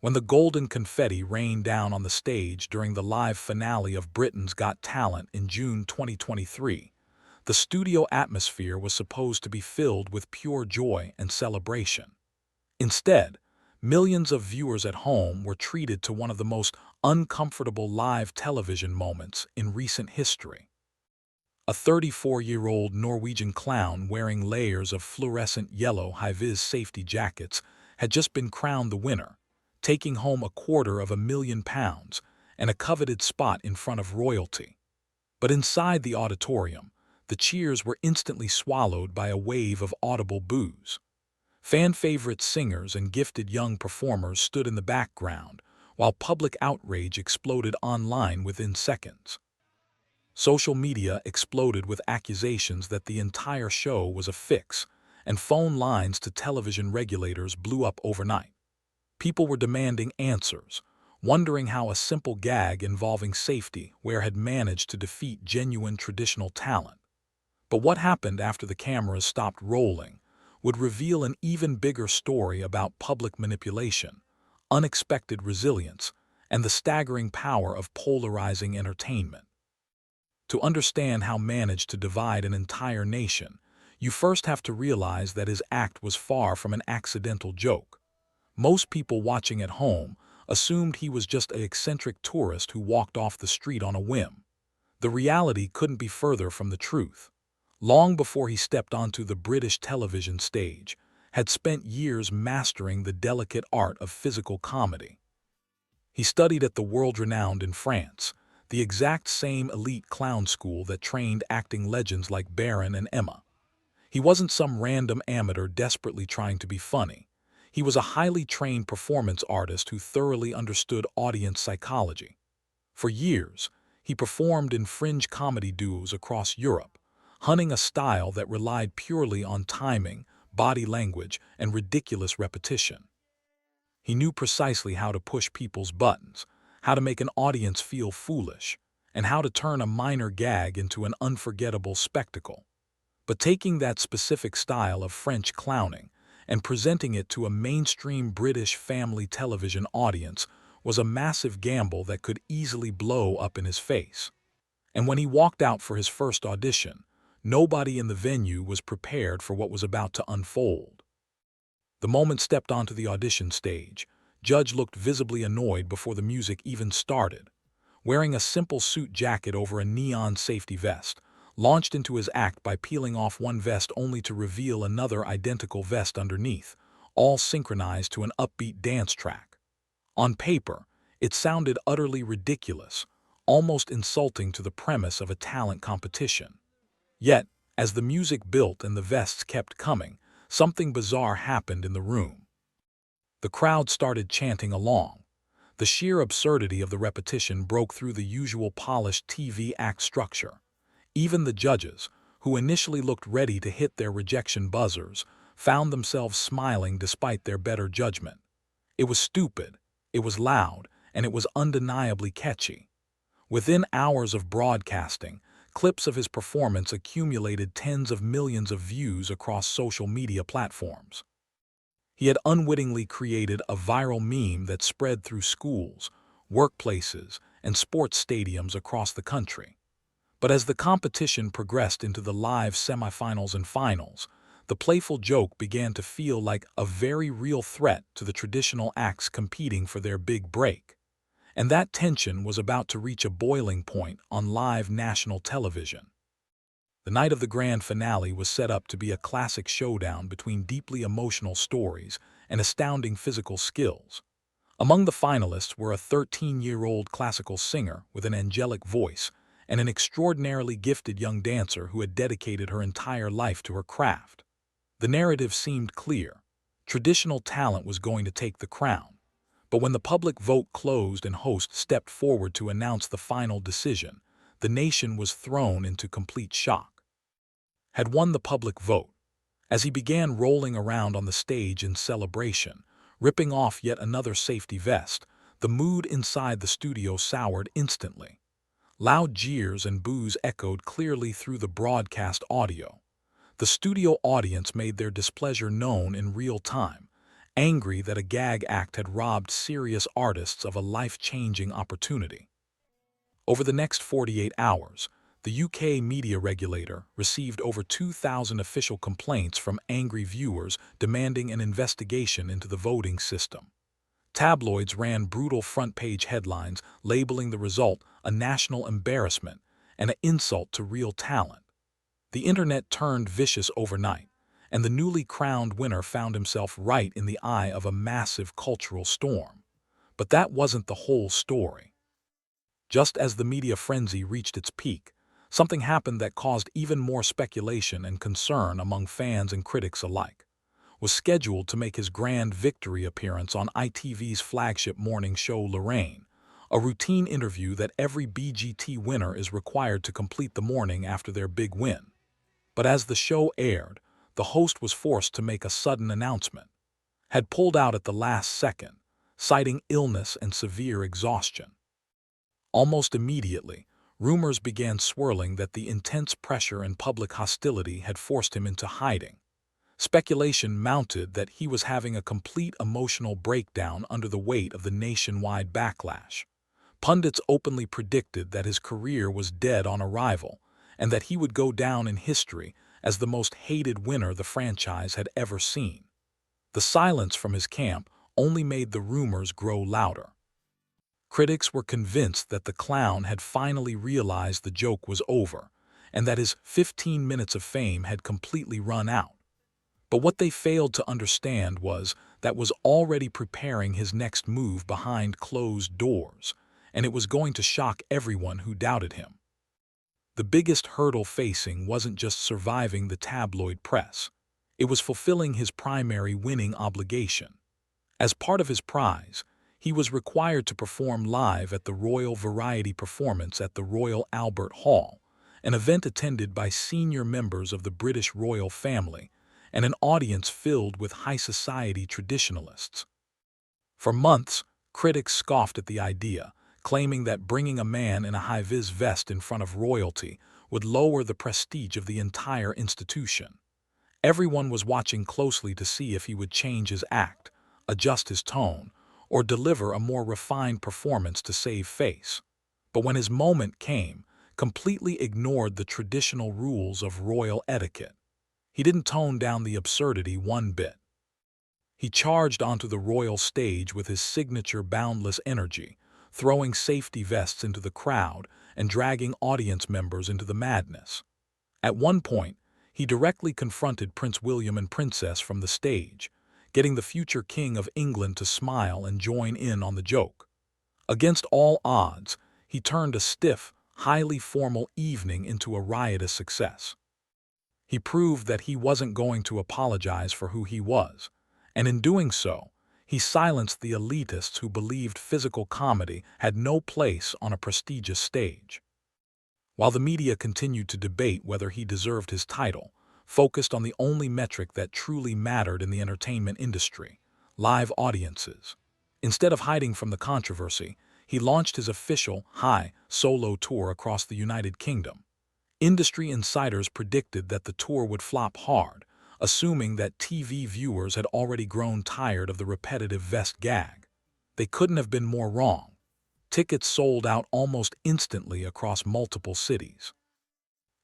When the golden confetti rained down on the stage during the live finale of Britain's Got Talent in June 2023, the studio atmosphere was supposed to be filled with pure joy and celebration. Instead, millions of viewers at home were treated to one of the most uncomfortable live television moments in recent history. A 34-year-old Norwegian clown wearing layers of fluorescent yellow High-Vis safety jackets had just been crowned the winner, taking home £250,000 and a coveted spot in front of royalty. But inside the auditorium, the cheers were instantly swallowed by a wave of audible boos. Fan-favorite singers and gifted young performers stood in the background, while public outrage exploded online within seconds. Social media exploded with accusations that the entire show was a fix, and phone lines to television regulators blew up overnight. People were demanding answers, wondering how a simple gag involving safety wear had managed to defeat genuine traditional talent. But what happened after the cameras stopped rolling would reveal an even bigger story about public manipulation, unexpected resilience, and the staggering power of polarizing entertainment. To understand how managed to divide an entire nation, you first have to realize that his act was far from an accidental joke. Most people watching at home assumed he was just an eccentric tourist who walked off the street on a whim. The reality couldn't be further from the truth. Long before he stepped onto the British television stage, had spent years mastering the delicate art of physical comedy. He studied at the world-renowned in France, the exact same elite clown school that trained acting legends like Baron and Emma. He wasn't some random amateur desperately trying to be funny. He was a highly trained performance artist who thoroughly understood audience psychology. For years, he performed in fringe comedy duos across Europe, hunting a style that relied purely on timing, body language, and ridiculous repetition. He knew precisely how to push people's buttons, how to make an audience feel foolish, and how to turn a minor gag into an unforgettable spectacle. But taking that specific style of French clowning and presenting it to a mainstream British family television audience was a massive gamble that could easily blow up in his face. And when he walked out for his first audition, nobody in the venue was prepared for what was about to unfold. The moment stepped onto the audition stage, Judge looked visibly annoyed before the music even started. Wearing a simple suit jacket over a neon safety vest, launched into his act by peeling off one vest only to reveal another identical vest underneath, all synchronized to an upbeat dance track. On paper, it sounded utterly ridiculous, almost insulting to the premise of a talent competition. Yet, as the music built and the vests kept coming, something bizarre happened in the room. The crowd started chanting along. The sheer absurdity of the repetition broke through the usual polished TV act structure. Even the judges, who initially looked ready to hit their rejection buzzers, found themselves smiling despite their better judgment. It was stupid, it was loud, and it was undeniably catchy. Within hours of broadcasting, clips of his performance accumulated tens of millions of views across social media platforms. He had unwittingly created a viral meme that spread through schools, workplaces, and sports stadiums across the country. But as the competition progressed into the live semifinals and finals, the playful joke began to feel like a very real threat to the traditional acts competing for their big break. And that tension was about to reach a boiling point on live national television. The night of the grand finale was set up to be a classic showdown between deeply emotional stories and astounding physical skills. Among the finalists were a 13-year-old classical singer with an angelic voice and an extraordinarily gifted young dancer who had dedicated her entire life to her craft. The narrative seemed clear. Traditional talent was going to take the crown. But when the public vote closed and host stepped forward to announce the final decision, the nation was thrown into complete shock. Had won the public vote. As he began rolling around on the stage in celebration, ripping off yet another safety vest, the mood inside the studio soured instantly. Loud jeers and boos echoed clearly through the broadcast audio. The studio audience made their displeasure known in real time, angry that a gag act had robbed serious artists of a life-changing opportunity. Over the next 48 hours, the UK media regulator received over 2,000 official complaints from angry viewers demanding an investigation into the voting system. Tabloids ran brutal front-page headlines labeling the result a national embarrassment and an insult to real talent. The internet turned vicious overnight, and the newly crowned winner found himself right in the eye of a massive cultural storm. But that wasn't the whole story. Just as the media frenzy reached its peak, something happened that caused even more speculation and concern among fans and critics alike. Was scheduled to make his grand victory appearance on ITV's flagship morning show Lorraine, a routine interview that every BGT winner is required to complete the morning after their big win. But as the show aired, the host was forced to make a sudden announcement. Had pulled out at the last second, citing illness and severe exhaustion. Almost immediately, rumors began swirling that the intense pressure and public hostility had forced him into hiding. Speculation mounted that he was having a complete emotional breakdown under the weight of the nationwide backlash. Pundits openly predicted that his career was dead on arrival, and that he would go down in history as the most hated winner the franchise had ever seen. The silence from his camp only made the rumors grow louder. Critics were convinced that the clown had finally realized the joke was over, and that his 15 minutes of fame had completely run out. But what they failed to understand was that was already preparing his next move behind closed doors, and it was going to shock everyone who doubted him. The biggest hurdle facing wasn't just surviving the tabloid press. It was fulfilling his primary winning obligation. As part of his prize, he was required to perform live at the Royal Variety Performance at the Royal Albert Hall, an event attended by senior members of the British royal family, and an audience filled with high society traditionalists. For months, critics scoffed at the idea, claiming that bringing a man in a high-vis vest in front of royalty would lower the prestige of the entire institution. Everyone was watching closely to see if he would change his act, adjust his tone, or deliver a more refined performance to save face. But when his moment came, completely ignored the traditional rules of royal etiquette. He didn't tone down the absurdity one bit. He charged onto the royal stage with his signature boundless energy, throwing safety vests into the crowd and dragging audience members into the madness. At one point, he directly confronted Prince William and Princess from the stage, getting the future King of England to smile and join in on the joke. Against all odds, he turned a stiff, highly formal evening into a riotous success. He proved that he wasn't going to apologize for who he was, and in doing so, he silenced the elitists who believed physical comedy had no place on a prestigious stage. While the media continued to debate whether he deserved his title, focused on the only metric that truly mattered in the entertainment industry, live audiences. Instead of hiding from the controversy, he launched his official, solo tour across the United Kingdom. Industry insiders predicted that the tour would flop hard, assuming that TV viewers had already grown tired of the repetitive vest gag. They couldn't have been more wrong. Tickets sold out almost instantly across multiple cities.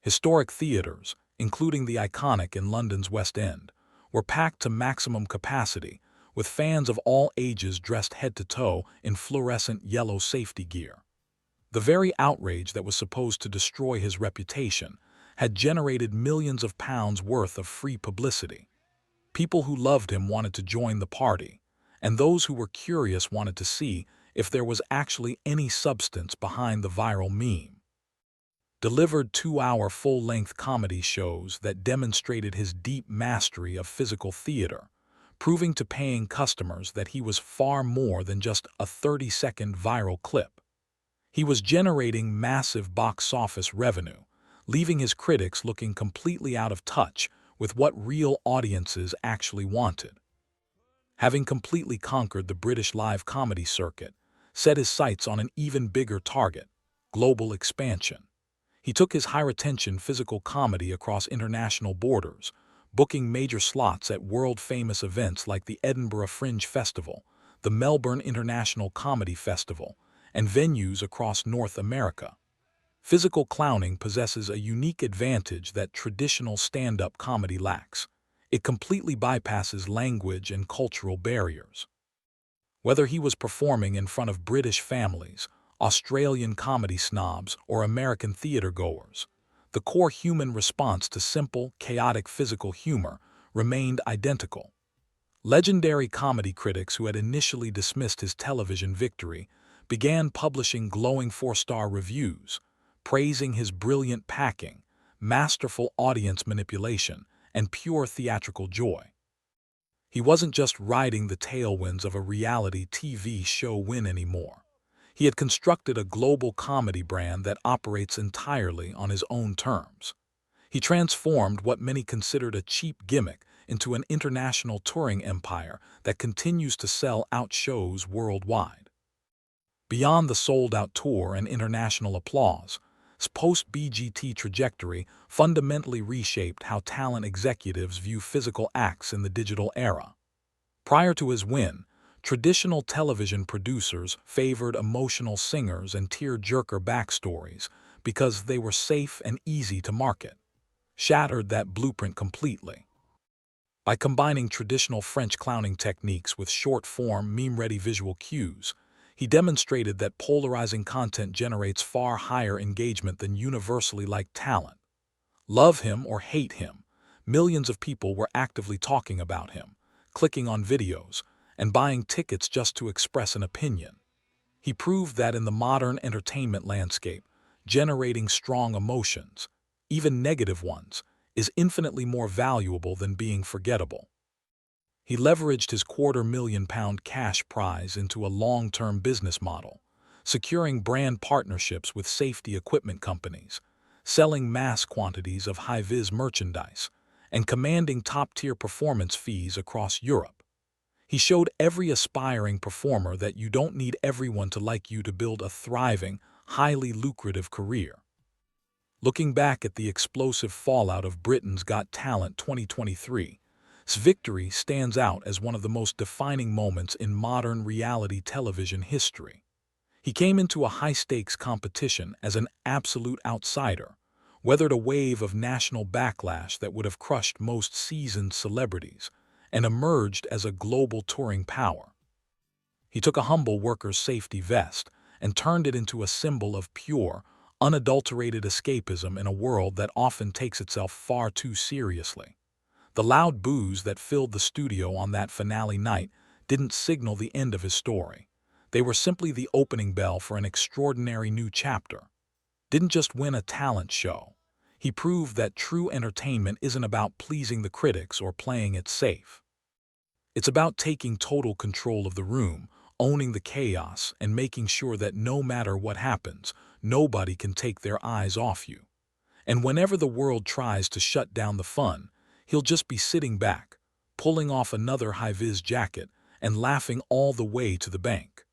Historic theaters, including the iconic in London's West End, were packed to maximum capacity, with fans of all ages dressed head to toe in fluorescent yellow safety gear. The very outrage that was supposed to destroy his reputation had generated millions of pounds worth of free publicity. People who loved him wanted to join the party, and those who were curious wanted to see if there was actually any substance behind the viral meme. Delivered 2-hour full-length comedy shows that demonstrated his deep mastery of physical theater, proving to paying customers that he was far more than just a 30-second viral clip. He was generating massive box office revenue, leaving his critics looking completely out of touch with what real audiences actually wanted. Having completely conquered the British live comedy circuit, set his sights on an even bigger target, global expansion. He took his high-retention physical comedy across international borders, booking major slots at world-famous events like the Edinburgh Fringe Festival, the Melbourne International Comedy Festival, and venues across North America. Physical clowning possesses a unique advantage that traditional stand-up comedy lacks. It completely bypasses language and cultural barriers. Whether he was performing in front of British families, Australian comedy snobs, or American theater-goers, the core human response to simple, chaotic physical humor remained identical. Legendary comedy critics who had initially dismissed his television victory began publishing glowing four-star reviews, praising his brilliant packing, masterful audience manipulation, and pure theatrical joy. He wasn't just riding the tailwinds of a reality TV show win anymore. He had constructed a global comedy brand that operates entirely on his own terms. He transformed what many considered a cheap gimmick into an international touring empire that continues to sell out shows worldwide. Beyond the sold-out tour and international applause, his post-BGT trajectory fundamentally reshaped how talent executives view physical acts in the digital era. Prior to his win, traditional television producers favored emotional singers and tear-jerker backstories because they were safe and easy to market. Shattered that blueprint completely. By combining traditional French clowning techniques with short-form, meme-ready visual cues, he demonstrated that polarizing content generates far higher engagement than universally liked talent. Love him or hate him, millions of people were actively talking about him, clicking on videos, and buying tickets just to express an opinion. He proved that in the modern entertainment landscape, generating strong emotions, even negative ones, is infinitely more valuable than being forgettable. He leveraged his £250,000 cash prize into a long-term business model, securing brand partnerships with safety equipment companies, selling mass quantities of High-Vis merchandise, and commanding top-tier performance fees across Europe. He showed every aspiring performer that you don't need everyone to like you to build a thriving, highly lucrative career. Looking back at the explosive fallout of Britain's Got Talent 2023, his victory stands out as one of the most defining moments in modern reality television history. He came into a high-stakes competition as an absolute outsider, weathered a wave of national backlash that would have crushed most seasoned celebrities, and emerged as a global touring power. He took a humble worker's safety vest and turned it into a symbol of pure, unadulterated escapism in a world that often takes itself far too seriously. The loud boos that filled the studio on that finale night didn't signal the end of his story. They were simply the opening bell for an extraordinary new chapter. Didn't just win a talent show. He proved that true entertainment isn't about pleasing the critics or playing it safe. It's about taking total control of the room, owning the chaos, and making sure that no matter what happens, nobody can take their eyes off you. And whenever the world tries to shut down the fun, he'll just be sitting back, pulling off another high-vis jacket, and laughing all the way to the bank.